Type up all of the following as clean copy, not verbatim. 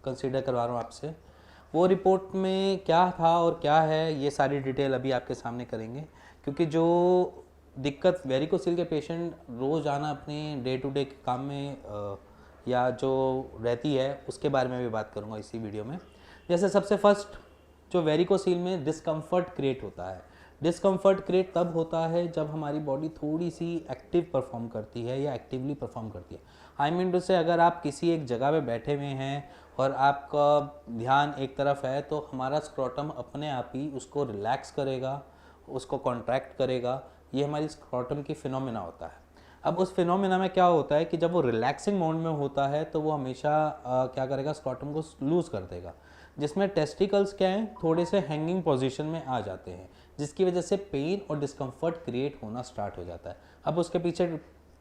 Consider करवा रहा हूँ आपसे, वो रिपोर्ट में क्या था और क्या है ये सारी डिटेल अभी आपके सामने करेंगे। क्योंकि जो दिक्कत वेरिकोसिल के पेशेंट रोज़ आना अपने डे टू डे के काम में या जो रहती है उसके बारे में भी बात करूँगा इसी वीडियो में। जैसे सबसे फर्स्ट जो वेरिकोसिल में डिस्कम्फर्ट क्रिएट होता है, डिस्कम्फर्ट क्रिएट तब होता है जब हमारी बॉडी थोड़ी सी एक्टिव परफॉर्म करती है या एक्टिवली परफॉर्म करती है। आई मीन टू से अगर आप किसी एक जगह पे बैठे हुए हैं और आपका ध्यान एक तरफ है तो हमारा स्क्रोटम अपने आप ही उसको रिलैक्स करेगा, उसको कॉन्ट्रैक्ट करेगा। ये हमारी स्क्रोटम की फिनोमिना होता है। अब उस फिनोमिना में क्या होता है कि जब वो रिलैक्सिंग मोड में होता है तो वो हमेशा क्या करेगा, स्क्रोटम को लूज़ कर देगा, जिसमें टेस्टिकल्स क्या हैं, थोड़े से हैंगिंग पोजीशन में आ जाते हैं, जिसकी वजह से पेन और डिस्कम्फर्ट क्रिएट होना स्टार्ट हो जाता है। अब उसके पीछे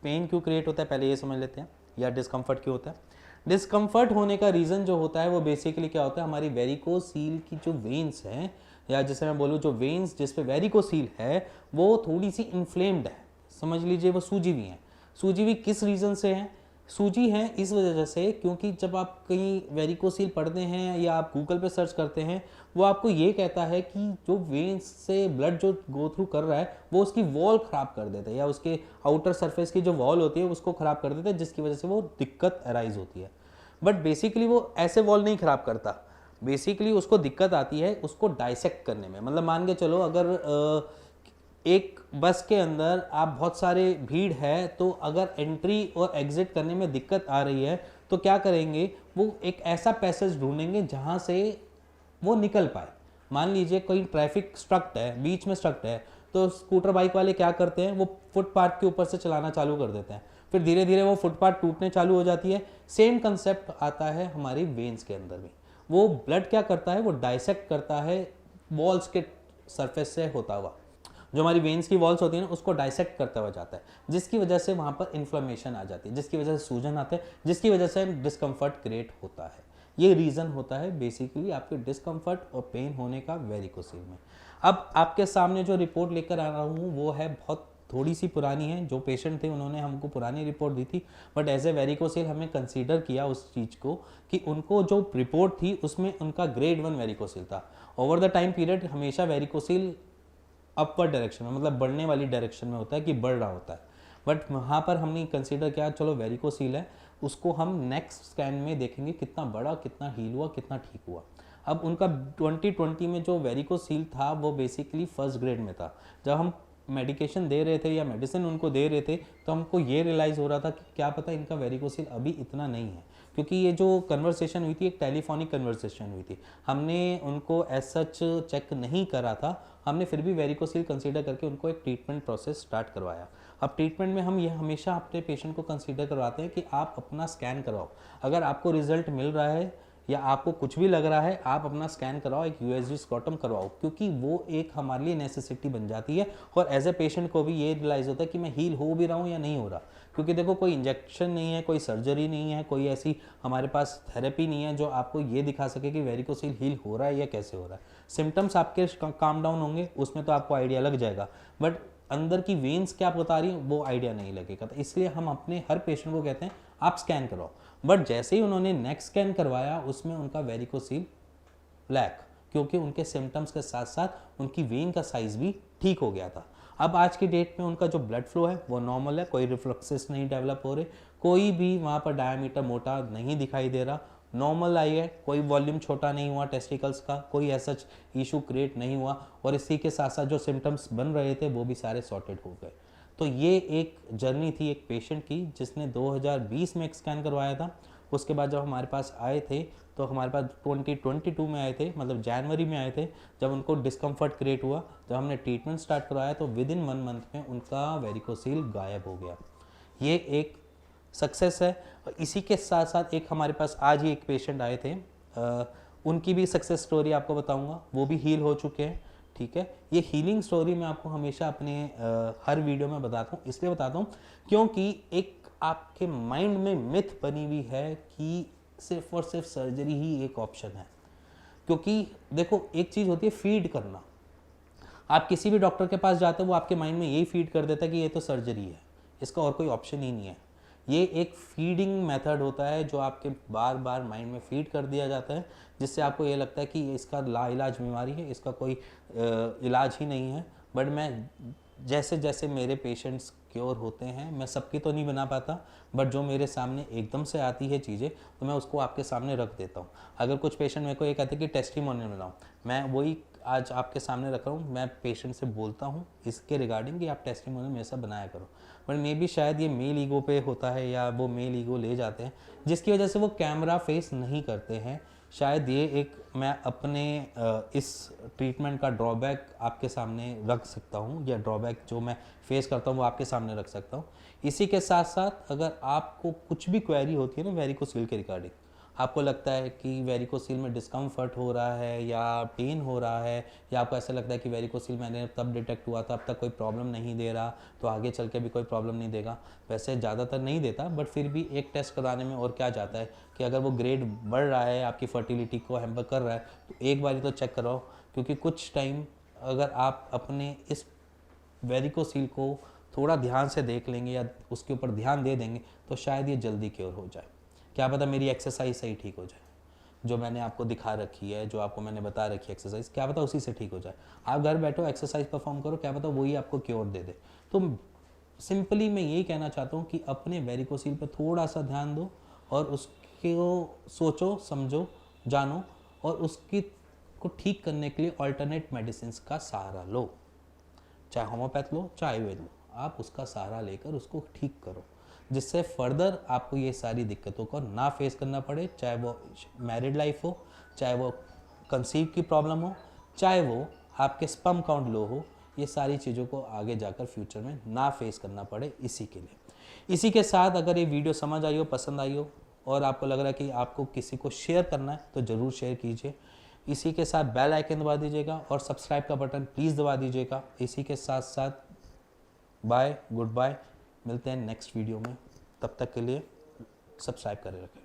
पेन क्यों क्रिएट होता है पहले ये समझ लेते हैं, या डिस्कम्फर्ट क्यों होता है। डिस्कम्फर्ट होने का रीज़न जो होता है वो बेसिकली क्या होता है, हमारी वेरिकोसील की जो वेन्स हैं, या जैसे मैं बोलूँ जो वेन्स जिस पे वेरिकोसील है वो थोड़ी सी इन्फ्लेम्ड है, समझ लीजिए वो सूजी हुई हैं। सूजी हुई किस रीज़न से हैं, सूजी हैं इस वजह से क्योंकि जब आप कहीं वेरिकोसील पढ़ते हैं या आप गूगल पे सर्च करते हैं, वो आपको ये कहता है कि जो वेन्स से ब्लड जो गो थ्रू कर रहा है वो उसकी वॉल ख़राब कर देता है, या उसके आउटर सरफेस की जो वॉल होती है उसको ख़राब कर देता है, जिसकी वजह से वो दिक्कत अराइज होती है। बट बेसिकली वो ऐसे वॉल नहीं ख़राब करता, बेसिकली उसको दिक्कत आती है उसको डाइसेक्ट करने में। मतलब मान के चलो अगर एक बस के अंदर आप बहुत सारे भीड़ है तो अगर एंट्री और एग्जिट करने में दिक्कत आ रही है तो क्या करेंगे, वो एक ऐसा पैसेज ढूंढेंगे जहाँ से वो निकल पाए। मान लीजिए कोई ट्रैफिक स्ट्रक्ट है, बीच में स्ट्रक्ट है, तो स्कूटर बाइक वाले क्या करते हैं, वो फुटपाथ के ऊपर से चलाना चालू कर देते हैं, फिर धीरे धीरे वो फुटपाथ टूटने चालू हो जाती है। सेम कंसेप्ट आता है हमारी वेन्स के अंदर भी। वो ब्लड क्या करता है, वो डाइसेक्ट करता है वॉल्स के सरफेस से होता हुआ, जो हमारी वेन्स की वॉल्स होती है ना उसको डाइसेक्ट करता हुआ जाता है, जिसकी वजह से वहाँ पर इन्फ्लेमेशन आ जाती है, जिसकी वजह से सूजन आते हैं, जिसकी वजह से डिस्कम्फर्ट क्रिएट होता है। ये रीज़न होता है बेसिकली आपके डिस्कम्फर्ट और पेन होने का वेरिकोसिल में। अब आपके सामने जो रिपोर्ट लेकर आ रहा हूँ वो है बहुत थोड़ी सी पुरानी है, जो पेशेंट थे उन्होंने हमको पुरानी रिपोर्ट दी थी, बट एज ए वेरिकोसिल हमें कंसीडर किया उस चीज़ को कि उनको जो रिपोर्ट थी उसमें उनका ग्रेड 1 वेरिकोसिल था। ओवर द टाइम पीरियड हमेशा वेरिकोसिल अपवर्ड डायरेक्शन में, मतलब बढ़ने वाली डायरेक्शन में होता है कि बढ़ रहा होता है, बट वहाँ पर हमने कंसीडर किया चलो वेरिकोसील है, उसको हम नेक्स्ट स्कैन में देखेंगे कितना बड़ा, कितना हील हुआ, कितना ठीक हुआ। अब उनका 2020 में जो वेरिकोसील था वो बेसिकली फर्स्ट ग्रेड में था। जब हम मेडिकेशन दे रहे थे या मेडिसिन उनको दे रहे थे तो हमको ये रियलाइज़ हो रहा था कि क्या पता इनका वेरिकोसील अभी इतना नहीं है, क्योंकि ये जो कन्वर्सेशन हुई थी एक टेलीफोनिक कन्वर्सेशन हुई थी, हमने उनको एज सच चेक नहीं करा था, हमने फिर भी वेरिकोसिल कंसीडर करके उनको एक ट्रीटमेंट प्रोसेस स्टार्ट करवाया। अब ट्रीटमेंट में हम ये हमेशा अपने पेशेंट को कंसीडर करवाते हैं कि आप अपना स्कैन करवाओ, अगर आपको रिजल्ट मिल रहा है या आपको कुछ भी लग रहा है आप अपना स्कैन करवाओ, एक यूएसजी स्क्रॉटम करवाओ, क्योंकि वो एक हमारे लिए नेसेसिटी बन जाती है। और एज ए पेशेंट को भी ये रियलाइज़ होता है कि मैं हील हो भी रहा हूँ या नहीं हो रहा, क्योंकि देखो कोई इंजेक्शन नहीं है, कोई सर्जरी नहीं है, कोई ऐसी हमारे पास थेरेपी नहीं है जो आपको ये दिखा सके कि वेरिकोसिल हील हो रहा है या कैसे हो रहा है। सिम्टम्स आपके काम डाउन होंगे उसमें तो आपको आइडिया लग जाएगा, बट अंदर की वेन्स क्या बता रही है वो आइडिया नहीं लगेगा। तो इसलिए हम अपने हर पेशेंट को कहते हैं आप स्कैन कराओ। बट जैसे ही उन्होंने नेक्स्ट स्कैन करवाया उसमें उनका वेरिकोसिल ब्लैक, क्योंकि उनके सिम्टम्स के साथ साथ उनकी वेन का साइज भी ठीक हो गया था। अब आज की डेट में उनका जो ब्लड फ्लो है वो नॉर्मल है, कोई रिफ्लक्सेस नहीं डेवलप हो रहे, कोई भी वहाँ पर डायमीटर मोटा नहीं दिखाई दे रहा, नॉर्मल आई है, कोई वॉल्यूम छोटा नहीं हुआ टेस्टिकल्स का, कोई ऐसा इशू क्रिएट नहीं हुआ, और इसी के साथ साथ जो सिम्टम्स बन रहे थे वो भी सारे सॉर्टेड हो गए। तो ये एक जर्नी थी एक पेशेंट की जिसने 2020 में एक स्कैन करवाया था। उसके बाद जब हमारे पास आए थे तो हमारे पास 2022 में आए थे, मतलब जनवरी में आए थे, जब उनको डिस्कम्फर्ट क्रिएट हुआ, जब हमने ट्रीटमेंट स्टार्ट करवाया तो विद इन 1 मंथ में उनका वेरिकोसिल गायब हो गया। ये एक सक्सेस है। और इसी के साथ साथ एक हमारे पास आज ही एक पेशेंट आए थे, उनकी भी सक्सेस स्टोरी आपको बताऊंगा, वो भी हील हो चुके हैं। ठीक है, ये हीलिंग स्टोरी मैं आपको हमेशा अपने हर वीडियो में बताता हूँ, इसलिए बताता हूँ क्योंकि एक आपके माइंड में मिथ बनी हुई है कि सिर्फ और सिर्फ सर्जरी ही एक ऑप्शन है। क्योंकि देखो एक चीज़ होती है फीड करना, आप किसी भी डॉक्टर के पास जाते हो वो आपके माइंड में यही फीड कर देता है कि ये तो सर्जरी है, इसका और कोई ऑप्शन ही नहीं है। ये एक फीडिंग मेथड होता है जो आपके बार बार माइंड में फीड कर दिया जाता है, जिससे आपको ये लगता है कि इसका लाइलाज बीमारी है, इसका कोई इलाज ही नहीं है। बट मैं जैसे जैसे मेरे पेशेंट्स क्योर होते हैं, मैं सबकी तो नहीं बना पाता, बट जो मेरे सामने एकदम से आती है चीज़ें तो मैं उसको आपके सामने रख देता हूँ। अगर कुछ पेशेंट मेरे को ये कहते हैं कि टेस्टिमोनियल बनाओ, मैं वही आज आपके सामने रख रहा हूँ। मैं पेशेंट से बोलता हूँ इसके रिगार्डिंग कि आप टेस्टिमोनियल मेरे साथ बनाया करो। बट मे बी शायद ये मेल ईगो पे होता है या वो मेल ईगो ले जाते हैं, जिसकी वजह से वो कैमरा फेस नहीं करते हैं। शायद ये एक मैं अपने इस ट्रीटमेंट का ड्रॉबैक आपके सामने रख सकता हूँ, या ड्रॉबैक जो मैं फेस करता हूँ वो आपके सामने रख सकता हूँ। इसी के साथ साथ अगर आपको कुछ भी क्वेरी होती है ना वेरिकोसील के रिगार्डिंग, आपको लगता है कि वेरिकोसील में डिस्कम्फर्ट हो रहा है या पेन हो रहा है, या आपको ऐसा लगता है कि वेरिकोसील मैंने तब डिटेक्ट हुआ था, अब तक कोई प्रॉब्लम नहीं दे रहा, तो आगे चल के भी कोई प्रॉब्लम नहीं देगा। वैसे ज़्यादातर नहीं देता, बट फिर भी एक टेस्ट कराने में और क्या जाता है कि अगर वो ग्रेड बढ़ रहा है, आपकी फर्टिलिटी को हैम्पर कर रहा है, तो एक बार तो चेक कराओ। क्योंकि कुछ टाइम अगर आप अपने इस वेरिकोसील को थोड़ा ध्यान से देख लेंगे या उसके ऊपर ध्यान दे देंगे तो शायद ये जल्दी क्योर हो जाए। क्या पता मेरी एक्सरसाइज से ही ठीक हो जाए, जो मैंने आपको दिखा रखी है, जो आपको मैंने बता रखी है एक्सरसाइज, क्या पता उसी से ठीक हो जाए। आप घर बैठो एक्सरसाइज परफॉर्म करो, क्या पता वही आपको क्योर दे दे। तो सिंपली मैं यही कहना चाहता हूँ कि अपने वेरिकोसील पर थोड़ा सा ध्यान दो और उसको सोचो, समझो, जानो, और उसकी को ठीक करने के लिए अल्टरनेट मेडिसिन का सहारा लो। चाहे होम्योपैथ लो, चाहे आयुर्वेद लो, आप उसका सहारा लेकर उसको ठीक करो, जिससे फर्दर आपको ये सारी दिक्कतों को ना फेस करना पड़े। चाहे वो मैरिड लाइफ हो, चाहे वो कंसीव की प्रॉब्लम हो, चाहे वो आपके स्पर्म काउंट लो हो, ये सारी चीज़ों को आगे जाकर फ्यूचर में ना फेस करना पड़े, इसी के लिए। इसी के साथ अगर ये वीडियो समझ आई हो, पसंद आई हो, और आपको लग रहा है कि आपको किसी को शेयर करना है तो ज़रूर शेयर कीजिए। इसी के साथ बेल आइकन दबा दीजिएगा और सब्सक्राइब का बटन प्लीज़ दबा दीजिएगा। इसी के साथ साथ बाय, गुड बाय, मिलते हैं नेक्स्ट वीडियो में। तब तक के लिए सब्सक्राइब करे रखें।